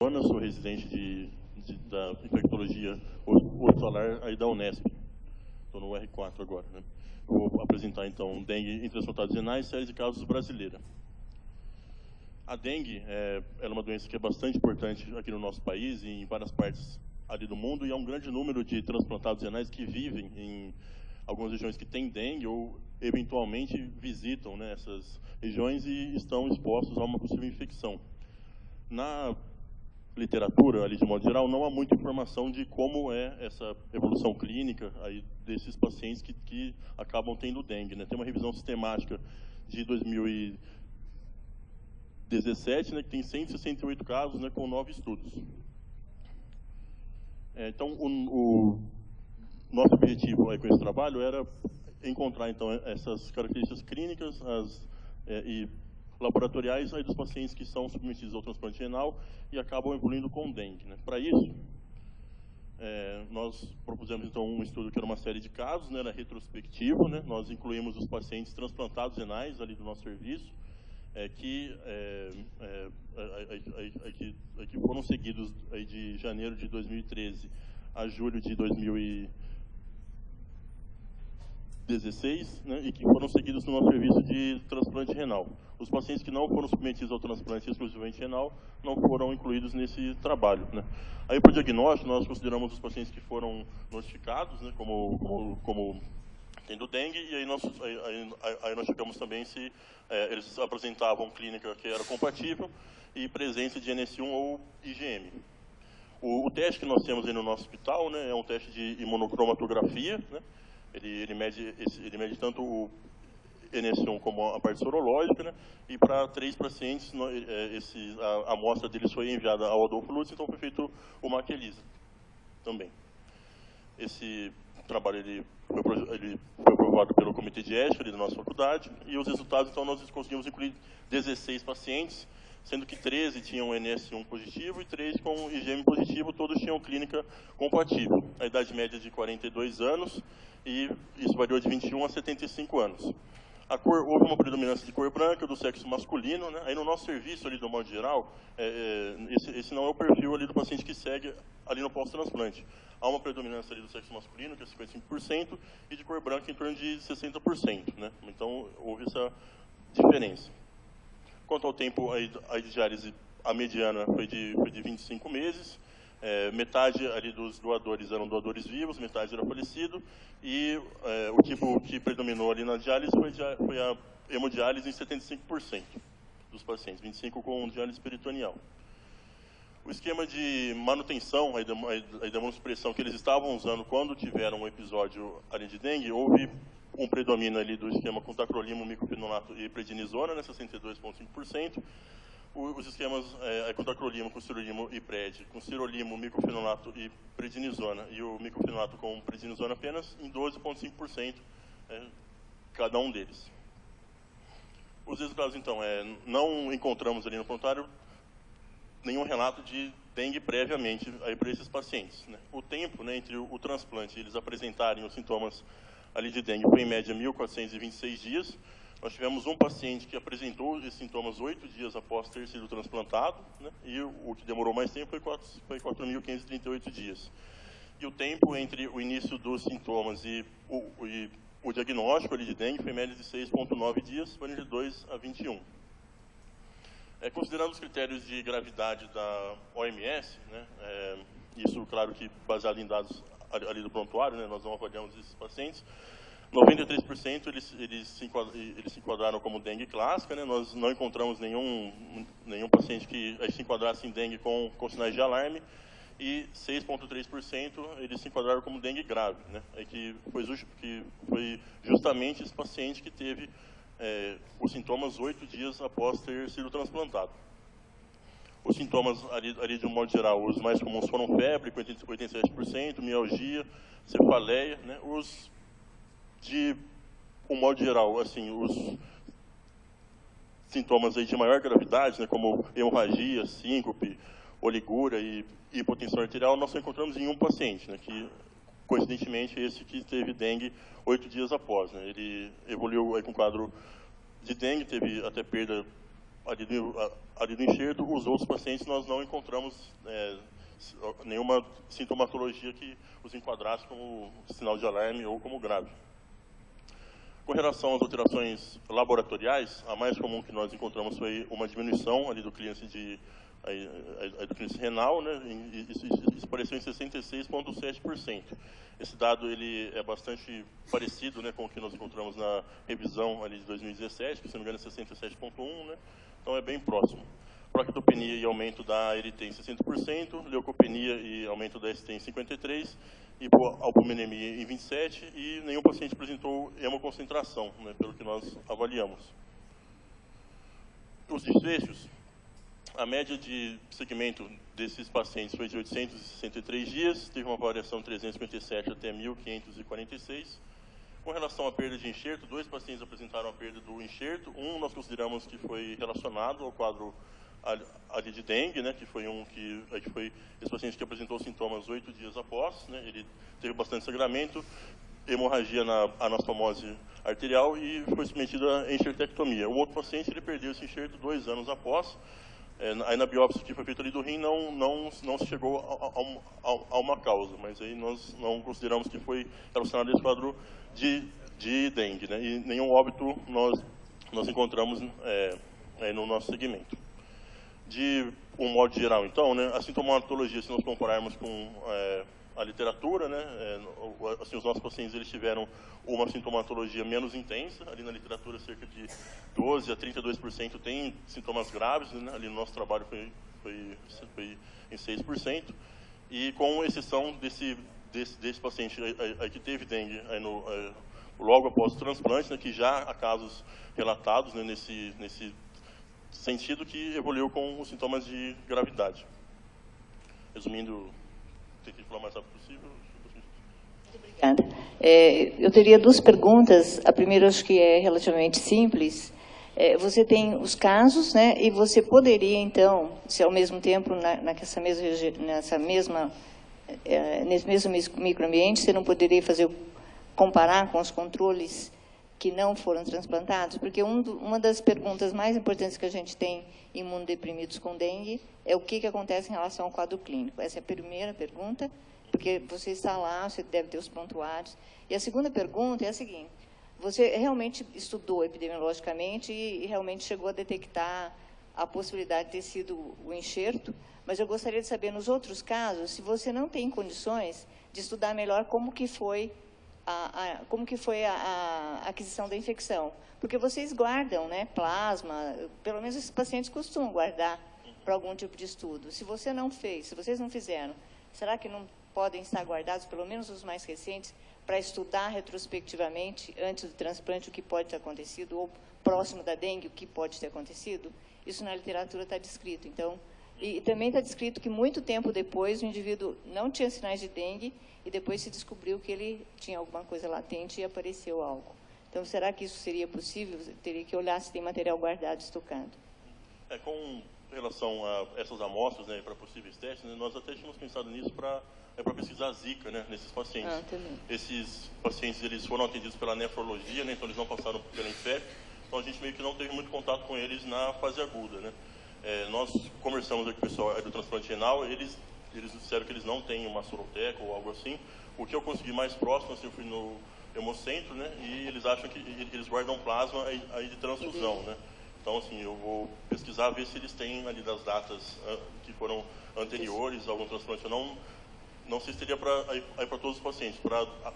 Sou residente da infectologia hospitalar aí da Unesp. Estou no R4 agora, né? Vou apresentar, então, dengue em transplantados renais, série de casos brasileira. A dengue ela é uma doença que é bastante importante aqui no nosso país e em várias partes ali do mundo, e há um grande número de transplantados renais que vivem em algumas regiões que têm dengue ou, eventualmente, visitam, né, essas regiões e estão expostos a uma possível infecção. Na literatura, ali de modo geral, não há muita informação de como é essa evolução clínica aí desses pacientes que acabam tendo dengue, né? Tem uma revisão sistemática de 2017, né, que tem 168 casos, né, com 9 estudos. Então, o nosso objetivo aí com esse trabalho era encontrar, então, essas características clínicas e laboratoriais aí dos pacientes que são submetidos ao transplante renal e acabam evoluindo com dengue, né? Para isso, nós propusemos, então, um estudo que era uma série de casos, né, era retrospectivo, né? Nós incluímos os pacientes transplantados renais ali do nosso serviço, que foram seguidos aí de janeiro de 2013 a julho de 2016, né, e que foram seguidos no nosso serviço de transplante renal. Os pacientes que não foram submetidos ao transplante exclusivamente renal não foram incluídos nesse trabalho, né. Aí, para o diagnóstico, nós consideramos os pacientes que foram notificados, né, como tendo dengue, e aí nós checamos também se eles apresentavam clínica que era compatível e presença de NS1 ou IgM. O teste que nós temos aí no nosso hospital, né, é um teste de imunocromatografia, né. Ele mede tanto o NS1 como a parte sorológica, né? E para 3 pacientes, a amostra deles foi enviada ao Adolfo Lutz, então foi feito uma ELISA também. Esse trabalho ele foi aprovado pelo Comitê de Ética da nossa faculdade, e os resultados, então, nós conseguimos incluir 16 pacientes, sendo que 13 tinham NS1 positivo e 3 com IgM positivo, todos tinham clínica compatível. A idade média de 42 anos, e isso variou de 21 a 75 anos. Houve uma predominância de cor branca do sexo masculino, né? Aí no nosso serviço, ali, do modo geral, esse não é o perfil ali do paciente que segue ali no pós-transplante. Há uma predominância ali do sexo masculino, que é 55%, e de cor branca em torno de 60%, né? Então, houve essa diferença. Quanto ao tempo aí de diálise, a mediana foi de 25 meses. Metade ali dos doadores eram doadores vivos, metade era falecido, e o tipo que predominou ali na diálise foi a hemodiálise em 75% dos pacientes, 25% com diálise peritoneal. O esquema de manutenção, aí da imunossupressão que eles estavam usando quando tiveram um episódio ali de dengue, houve um predomínio ali do esquema com tacrolimo, micofenonato e prednisona, né, 62,5%. Os esquemas com tacrolimo, com sirolimo e pred, com sirolimo, micofenonato e prednisona, e o micofenonato com prednisona apenas em 12,5%, cada um deles. Os resultados, então, não encontramos ali no prontuário nenhum relato de dengue previamente para esses pacientes, né? O tempo, né, entre o transplante e eles apresentarem os sintomas ali de dengue foi em média 1.426 dias. Nós tivemos um paciente que apresentou esses sintomas 8 dias após ter sido transplantado, né? E o que demorou mais tempo foi 4.538 dias. E o tempo entre o início dos sintomas e o diagnóstico ali de dengue foi em média de 6,9 dias, foi de 2 a 21. Considerando os critérios de gravidade da OMS, né, isso, claro, que baseado em dados ali do prontuário, né, nós não avaliamos esses pacientes, 93% eles se enquadraram como dengue clássica, né, nós não encontramos nenhum paciente que se enquadrasse em dengue com sinais de alarme, e 6,3% eles se enquadraram como dengue grave, né, que foi justamente esse paciente que teve os sintomas 8 dias após ter sido transplantado. Os sintomas ali de um modo geral, os mais comuns foram febre, com 87%, mialgia, cefaleia, né? De um modo geral, assim, os sintomas aí de maior gravidade, né, como hemorragia, síncope, oligúria e hipotensão arterial, nós só encontramos em um paciente, né, que coincidentemente esse que teve dengue 8 dias após, né? Ele evoluiu aí com quadro de dengue, teve até perda ali do enxerto, os outros pacientes nós não encontramos nenhuma sintomatologia que os enquadrasse como sinal de alarme ou como grave. Com relação às alterações laboratoriais, a mais comum que nós encontramos foi uma diminuição ali do clearance do clearance renal, né? Isso apareceu em 66,7%. Esse dado ele é bastante parecido, né, com o que nós encontramos na revisão ali de 2017, que se não me engano é 67,1%, né? Então é bem próximo. Proctopenia e aumento da ALT em 60%, leucopenia e aumento da ST em 53%, hipoalbuminemia em 27%, e nenhum paciente apresentou hemoconcentração, né, pelo que nós avaliamos. Os desfechos, a média de segmento desses pacientes foi de 863 dias, teve uma variação de 357 até 1.546. Com relação à perda de enxerto, 2 pacientes apresentaram a perda do enxerto. Um nós consideramos que foi relacionado ao quadro ali de dengue, né, que foi esse paciente que apresentou sintomas 8 dias após, né, ele teve bastante sangramento, hemorragia na anastomose arterial e foi submetido à enxertectomia. O outro paciente ele perdeu esse enxerto 2 anos após. Aí na biópsia que foi feita ali do rim não se chegou a uma causa, mas aí nós não consideramos que foi relacionado a esse quadro de dengue, né, e nenhum óbito nós encontramos no nosso segmento. De um modo geral, então, né, a sintomatologia, se nós compararmos com a literatura, né, assim, os nossos pacientes eles tiveram uma sintomatologia menos intensa. Ali na literatura, cerca de 12% a 32% tem sintomas graves, né, ali no nosso trabalho foi em 6%. E com exceção desse paciente aí que teve dengue logo após o transplante, né, que já há casos relatados, né, nesse sentido que evoluiu com os sintomas de gravidade. Resumindo, tentei falar o mais rápido possível. Muito obrigada. Eu teria 2 perguntas. A primeira, acho que é relativamente simples. Você tem os casos, né, e você poderia, então, se ao mesmo tempo, nesse mesmo microambiente, você não poderia comparar com os controles que não foram transplantados? Porque uma das perguntas mais importantes que a gente tem em imunodeprimidos com dengue é o que acontece em relação ao quadro clínico. Essa é a primeira pergunta, porque você está lá, você deve ter os prontuários. E a segunda pergunta é a seguinte: você realmente estudou epidemiologicamente e realmente chegou a detectar a possibilidade de ter sido o enxerto, mas eu gostaria de saber, nos outros casos, se você não tem condições de estudar melhor como que foi a aquisição da infecção. Porque vocês guardam, né, plasma, pelo menos esses pacientes costumam guardar para algum tipo de estudo. Se você não fez, se vocês não fizeram, será que não podem estar guardados, pelo menos os mais recentes, para estudar retrospectivamente, antes do transplante, o que pode ter acontecido, ou próximo da dengue, o que pode ter acontecido? Isso na literatura está descrito. Então, e também está descrito que muito tempo depois o indivíduo não tinha sinais de dengue e depois se descobriu que ele tinha alguma coisa latente e apareceu algo. Então, será que isso seria possível? Você teria que olhar se tem material guardado, estocado. Com relação a essas amostras, né, para possíveis testes, né, nós até tínhamos pensado nisso para pesquisar Zika, né, nesses pacientes. Esses pacientes eles foram atendidos pela nefrologia, né, então eles não passaram pela infecto, então a gente meio que não teve muito contato com eles na fase aguda, né. Nós conversamos aqui com o pessoal do transplante renal, eles disseram que eles não têm uma soroteca ou algo assim. O que eu consegui mais próximo, assim, eu fui no Hemocentro, né, e eles acham que eles guardam plasma aí de transfusão, né. Então, assim, eu vou pesquisar, ver se eles têm ali das datas que foram anteriores a algum transplante. Eu não sei se teria para todos os pacientes,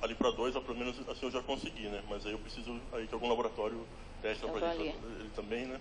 ali para 2, pelo menos assim eu já consegui, né, mas aí eu preciso aí que algum laboratório teste para ele também, né.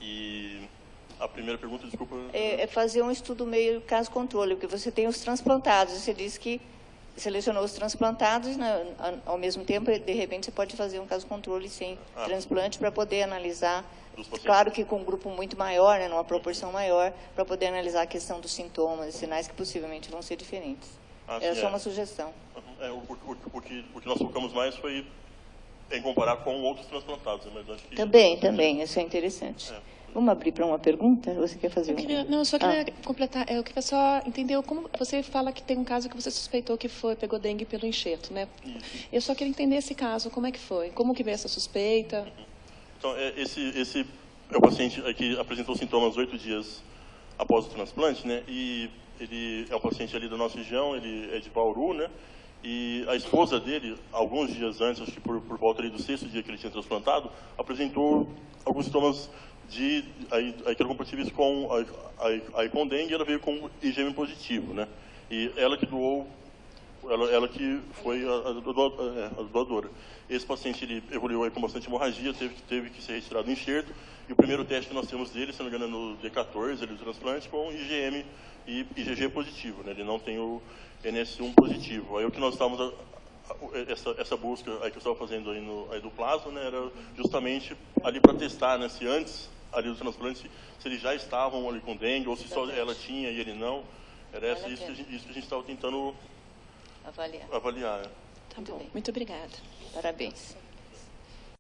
E a primeira pergunta, desculpa... É fazer um estudo meio caso-controle, porque você tem os transplantados, e você disse que selecionou os transplantados, né, ao mesmo tempo, de repente, você pode fazer um caso-controle sem transplante para poder analisar, claro que com um grupo muito maior, né, numa proporção maior, para poder analisar a questão dos sintomas e sinais que possivelmente vão ser diferentes. É só uma sugestão. O que nós focamos mais foi em comparar com outros transplantados. Mas acho que também, isso é interessante. Vamos abrir para uma pergunta? Você quer fazer eu só queria completar. Eu queria só entender como você fala que tem um caso que você suspeitou que pegou dengue pelo enxerto, né? Isso. Eu só queria entender esse caso, como é que foi? Como que veio essa suspeita? Então, esse é o paciente que apresentou sintomas 8 dias após o transplante, né? E ele é um paciente ali da nossa região, ele é de Bauru, né? E a esposa dele, alguns dias antes, acho que por volta ali do 6º dia que ele tinha transplantado, apresentou alguns sintomas que eram compatíveis com a dengue, e ela veio com IgM positivo, né? E ela que doou, ela que foi a doadora. Esse paciente ele evoluiu aí com bastante hemorragia, teve que ser retirado do enxerto, e o primeiro teste que nós temos dele, se não me engano, é no D14, ele do transplante, com IgM e IgG positivo, né? Ele não tem o NS1 positivo. Aí o que nós estávamos, essa busca aí que eu estava fazendo aí do plasma, né, era justamente ali para testar, né, se antes ali do transplante, se eles já estavam ali com dengue, ou se só ela tinha e ele não. Era isso que a gente estava tentando avaliar. Tá bom, muito obrigada. Parabéns.